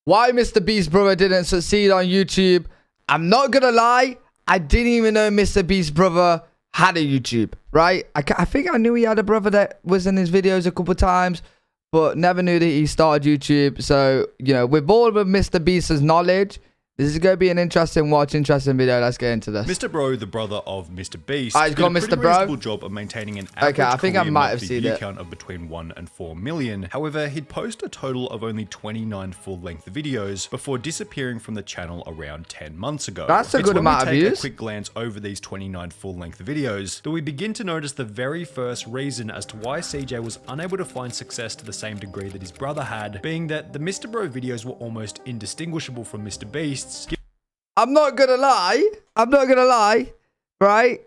why MrBeast's brother didn't succeed on YouTube. I'm not gonna lie, I didn't even know MrBeast's brother had a YouTube, right? I think I knew he had a brother that was in his videos a couple times, but never knew that he started YouTube. So, you know, with all of MrBeast's knowledge, this is going to be an interesting video. Let's get into this. MrBro, the brother of MrBeast, he's got did a pretty MrBro. reasonable job of maintaining an average I think I might have monthly seen view it. count of between 1 and 4 million. However, he'd post a total of only 29 full-length videos before disappearing from the channel around 10 months ago. That's a good amount of views. When we take a quick glance over these 29 full-length videos, that we begin to notice the very first reason as to why CJ was unable to find success to the same degree that his brother had, being that the MrBro videos were almost indistinguishable from MrBeast's. I'm not gonna lie, right?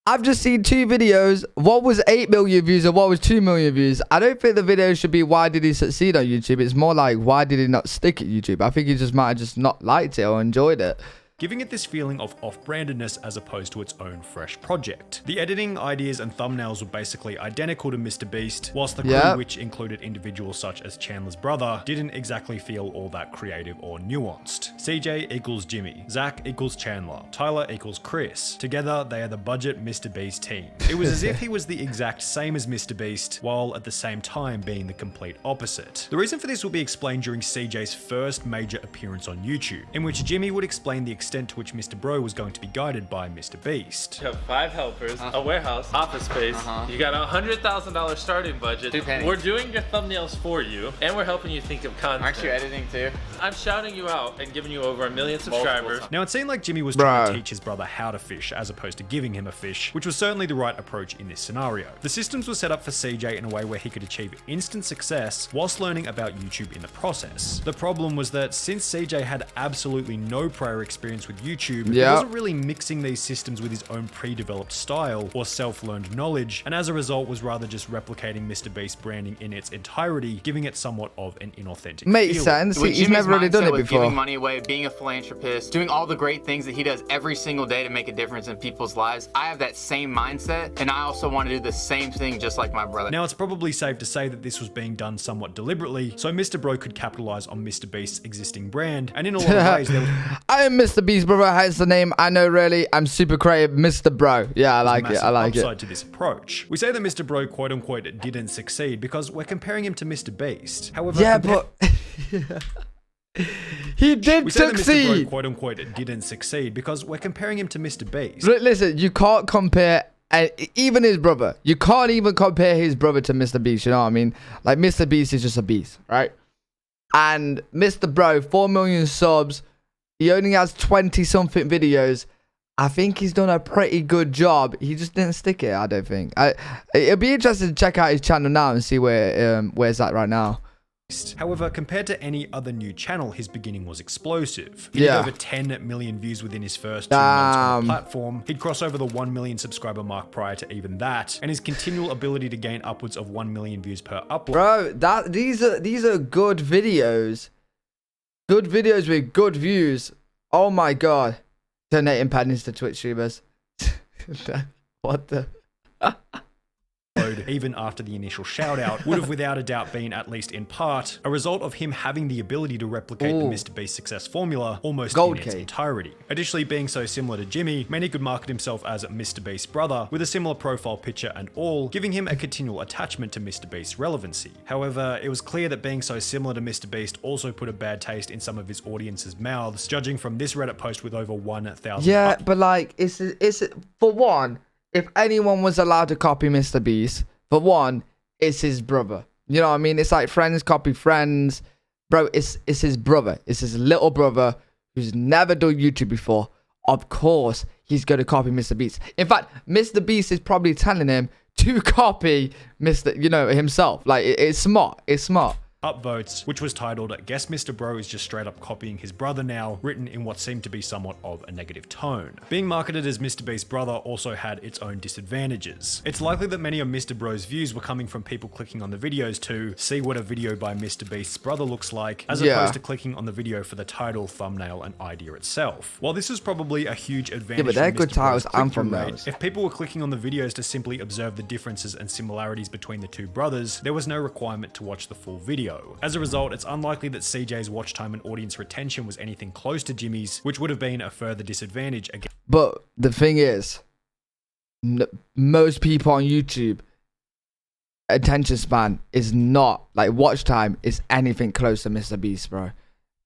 I've just seen 2 videos. One was 8 million views and one was 2 million views. I don't think the video should be why did he succeed on YouTube. It's more like why did he not stick at YouTube. I think he just might have just not liked it or enjoyed it, giving it this feeling of off-brandedness as opposed to its own fresh project. The editing, ideas, and thumbnails were basically identical to MrBeast, whilst the crew, which included individuals such as Chandler's brother, didn't exactly feel all that creative or nuanced. CJ equals Jimmy, Zach equals Chandler, Tyler equals Chris. Together, they are the budget MrBeast team. It was as if he was the exact same as MrBeast, while at the same time being the complete opposite. The reason for this will be explained during CJ's first major appearance on YouTube, in which Jimmy would explain the extent to which MrBro was going to be guided by MrBeast. You have 5 helpers, a warehouse, office space. You got a $100,000 starting budget. 2 pennies. We're doing your thumbnails for you, and we're helping you think of content. Aren't you editing too? I'm shouting you out and giving you over 1 million subscribers. Now, it seemed like Jimmy was trying to teach his brother how to fish as opposed to giving him a fish, which was certainly the right approach in this scenario. The systems were set up for CJ in a way where he could achieve instant success whilst learning about YouTube in the process. The problem was that since CJ had absolutely no prior experience with YouTube, he wasn't really mixing these systems with his own pre-developed style or self-learned knowledge, and as a result was rather just replicating MrBeast's branding in its entirety, giving it somewhat of an inauthentic Makes sense. He's never really done it before. Giving money away, being a philanthropist, doing all the great things that he does every single day to make a difference in people's lives. I have that same mindset, and I also want to do the same thing just like my brother. Now, it's probably safe to say that this was being done somewhat deliberately, so MrBro could capitalize on MrBeast's existing brand, and in a lot of ways, there was I am MrBeast's brother, hence the name. I know, really. I'm super creative, MrBro. Yeah, I like it. I like it. Upside to this approach. We say that MrBro, quote unquote, didn't succeed because we're comparing him to MrBeast. However, yeah, but he did succeed. We say that MrBro, quote unquote, didn't succeed because we're comparing him to MrBeast. Listen, you can't compare even his brother. You can't even compare his brother to MrBeast. You know what I mean? Like, MrBeast is just a beast, right? And MrBro, 4 million subs. He only has 20-something videos. I think he's done a pretty good job. He just didn't stick it, I don't think. It'll be interesting to check out his channel now and see where's that right now. However, compared to any other new channel, his beginning was explosive. He had over 10 million views within his first 2 months on the platform. He'd cross over the 1 million subscriber mark prior to even that, and his continual ability to gain upwards of 1 million views per upload. Bro, these are good videos. Good videos with good views. Oh my god. Donating pennies to Twitch streamers. What the? Even after the initial shout out would have without a doubt been, at least in part, a result of him having the ability to replicate the MrBeast success formula almost in its entirety. Additionally, being so similar to Jimmy meant he could market himself as MrBeast's brother with a similar profile picture and all, giving him a continual attachment to MrBeast's relevancy. However, it was clear that being so similar to MrBeast also put a bad taste in some of his audience's mouths, judging from this Reddit post with over 1,000. Yeah, but like, it's for one, if anyone was allowed to copy MrBeast, for one, it's his brother. You know what I mean? It's like friends copy friends. Bro, it's his brother. It's his little brother who's never done YouTube before. Of course, he's going to copy MrBeast. In fact, MrBeast is probably telling him to copy himself. Like, it's smart. It's smart. Upvotes, which was titled "Guess MrBro is just straight up copying his brother now," written in what seemed to be somewhat of a negative tone. Being marketed as MrBeast's brother also had its own disadvantages. It's likely that many of MrBro's views were coming from people clicking on the videos to see what a video by MrBeast's brother looks like, as opposed to clicking on the video for the title, thumbnail, and idea itself. While this is probably a huge advantage, but they're good titles and thumbnails. If people were clicking on the videos to simply observe the differences and similarities between the two brothers, there was no requirement to watch the full video. video. As a result, it's unlikely that CJ's watch time and audience retention was anything close to Jimmy's, which would have been a further disadvantage again. But the thing is, most people on YouTube, attention span is not, like, watch time is anything close to MrBeast, bro.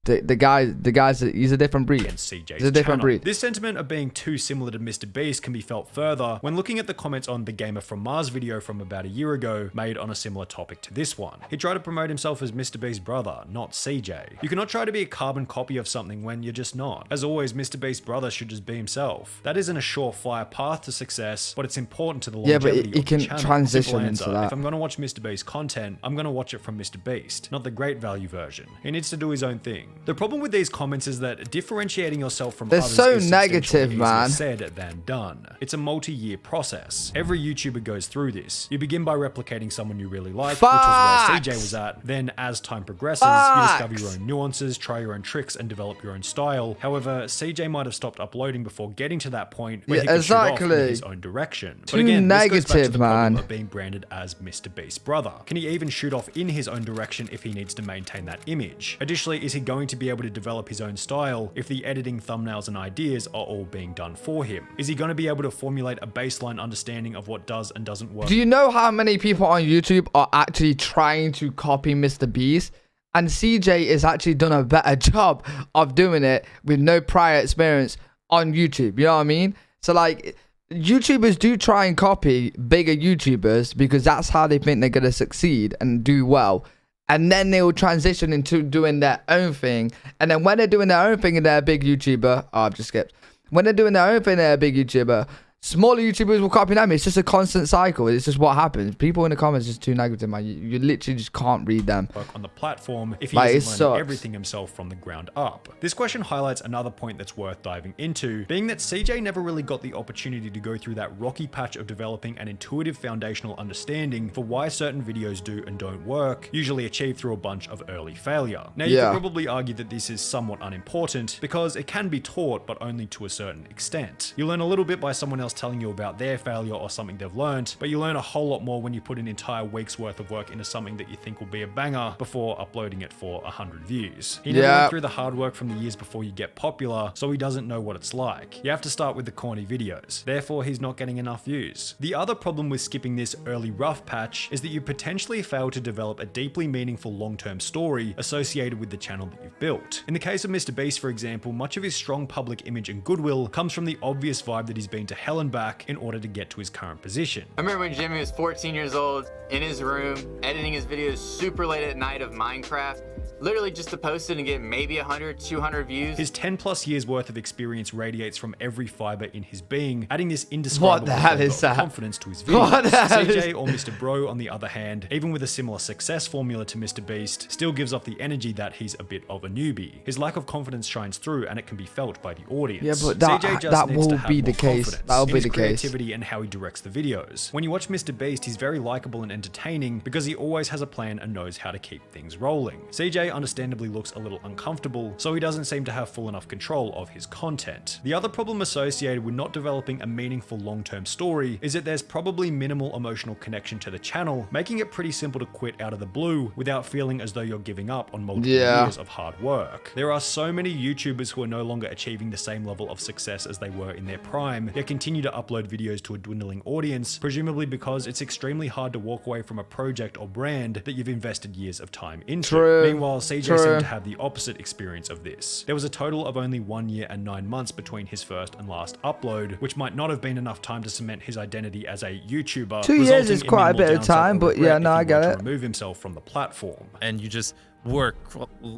The guy's he's a different breed. He's a different breed. This sentiment of being too similar to MrBeast can be felt further when looking at the comments on the Gamer from Mars video from about a year ago made on a similar topic to this one. He tried to promote himself as MrBeast's brother, not CJ. You cannot try to be a carbon copy of something when you're just not. As always, MrBeast's brother should just be himself. That isn't a surefire path to success, but it's important to the longevity of the channel. Yeah, but he can transition into that. If I'm going to watch MrBeast's content, I'm going to watch it from MrBeast, not the great value version. He needs to do his own thing. The problem with these comments is that differentiating yourself from others so is negative, man. Said than done. It's a multi-year process. Every YouTuber goes through this. You begin by replicating someone you really like, which was where CJ was at. Then, as time progresses, you discover your own nuances, try your own tricks, and develop your own style. However, CJ might have stopped uploading before getting to that point where he could shoot off in his own direction. But again, this goes back to the problem of being branded as MrBeast's brother. Can he even shoot off in his own direction if he needs to maintain that image? Additionally, is he going to be able to develop his own style if the editing, thumbnails, and ideas are all being done for him? Is he going to be able to formulate a baseline understanding of what does and doesn't work? Do you know how many people on YouTube are actually trying to copy MrBeast? And CJ has actually done a better job of doing it with no prior experience on YouTube. You know what I mean? So, like, YouTubers do try and copy bigger YouTubers because that's how they think they're going to succeed and do well. And then they will transition into doing their own thing. And then when they're doing their own thing and they're a big YouTuber, oh, I've just skipped. When they're doing their own thing and they're a big YouTuber, smaller YouTubers will copy them. It's just a constant cycle. It's just what happens. People in the comments are just too negative, man. You literally just can't read them. Work on the platform if he isn't learning everything himself from the ground up. This question highlights another point that's worth diving into, being that CJ never really got the opportunity to go through that rocky patch of developing an intuitive foundational understanding for why certain videos do and don't work, usually achieved through a bunch of early failure. Now, you could probably argue that this is somewhat unimportant because it can be taught, but only to a certain extent. You learn a little bit by someone else telling you about their failure or something they've learned, but you learn a whole lot more when you put an entire week's worth of work into something that you think will be a banger before uploading it for 100 views. He never went through the hard work from the years before you get popular, so he doesn't know what it's like. You have to start with the corny videos. Therefore, he's not getting enough views. The other problem with skipping this early rough patch is that you potentially fail to develop a deeply meaningful long-term story associated with the channel that you've built. In the case of MrBeast, for example, much of his strong public image and goodwill comes from the obvious vibe that he's been to hell and back in order to get to his current position. I remember when Jimmy was 14 years old, in his room, editing his videos super late at night of Minecraft, literally just to post it and get maybe 100, 200 views. His 10 plus years worth of experience radiates from every fiber in his being, adding this indescribable confidence to his videos. CJ or MrBro, on the other hand, even with a similar success formula to MrBeast, still gives off the energy that he's a bit of a newbie. His lack of confidence shines through and it can be felt by the audience. Yeah, but that will be the case. That'll be the case. Creativity and how he directs the videos. When you watch MrBeast, he's very likable and entertaining because he always has a plan and knows how to keep things rolling. CJ understandably looks a little uncomfortable, so he doesn't seem to have full enough control of his content. The other problem associated with not developing a meaningful long-term story is that there's probably minimal emotional connection to the channel, making it pretty simple to quit out of the blue without feeling as though you're giving up on multiple years of hard work. There are so many YouTubers who are no longer achieving the same level of success as they were in their prime, yet continue to upload videos to a dwindling audience, presumably because it's extremely hard to walk away from a project or brand that you've invested years of time into. Meanwhile, CJ seemed to have the opposite experience of this. There was a total of only 1 year and 9 months between his first and last upload, which might not have been enough time to cement his identity as a YouTuber. 2 years is quite a bit of time, but yeah, no, I get it. Remove himself from the platform. And you just work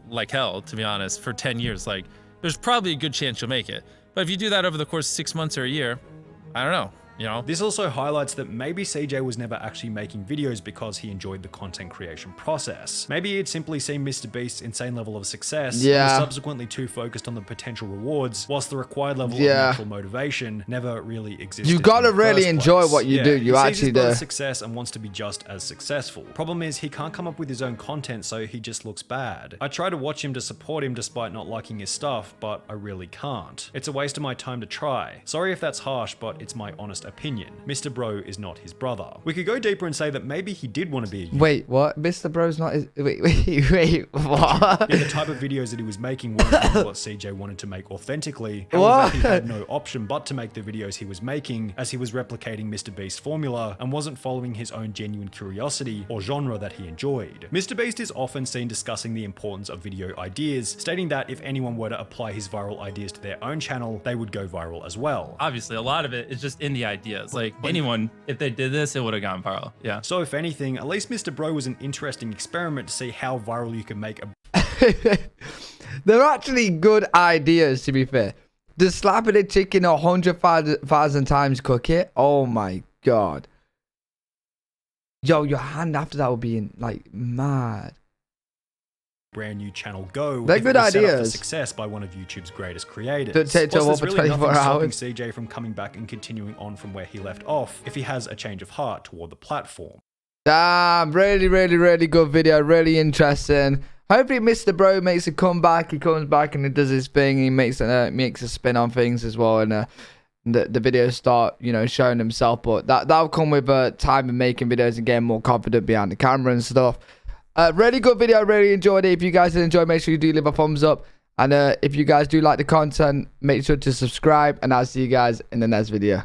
like hell, to be honest, for 10 years. Like, there's probably a good chance you'll make it. But if you do that over the course of 6 months or a year, I don't know. You know? This also highlights that maybe CJ was never actually making videos because he enjoyed the content creation process. Maybe he'd simply seen MrBeast's insane level of success and was subsequently too focused on the potential rewards, whilst the required level of natural motivation never really existed. You gotta really enjoy what you do. You actually do. Success and wants to be just as successful. Problem is, he can't come up with his own content, so he just looks bad. I try to watch him to support him despite not liking his stuff, but I really can't. It's a waste of my time to try. Sorry if that's harsh, but it's my honest honest opinion. MrBro is not his brother. We could go deeper and say that maybe he did want to be a YouTuber. Wait, what? MrBro's not his... Wait, what? Yeah, the type of videos that he was making weren't what CJ wanted to make authentically. However, he had no option but to make the videos he was making, as he was replicating MrBeast's formula and wasn't following his own genuine curiosity or genre that he enjoyed. MrBeast is often seen discussing the importance of video ideas, stating that if anyone were to apply his viral ideas to their own channel, they would go viral as well. Obviously, a lot of it is just in the ideas. Like anyone, if they did this, it would have gone viral. Yeah. So if anything, at least MrBro was an interesting experiment to see how viral you can make a... They're actually good ideas, to be fair. Just slapping a chicken 100,000 times, cook it. Oh my god. Yo, your hand after that would be like mad. Brand new channel go. They're good ideas. Set up for success by one of YouTube's greatest creators. Don't take there's over really 24 nothing hours. stopping CJ from coming back and continuing on from where he left off if he has a change of heart toward the platform. Damn, really good video, really interesting. Hopefully MrBro makes a comeback. He comes back and he does his thing. He makes a spin on things as well, and the videos start, you know, showing himself. But that'll come with time of making videos and getting more confident behind the camera and stuff. Really good video. I really enjoyed it. If you guys did enjoy, make sure you do leave a thumbs up. And if you guys do like the content, make sure to subscribe. And I'll see you guys in the next video.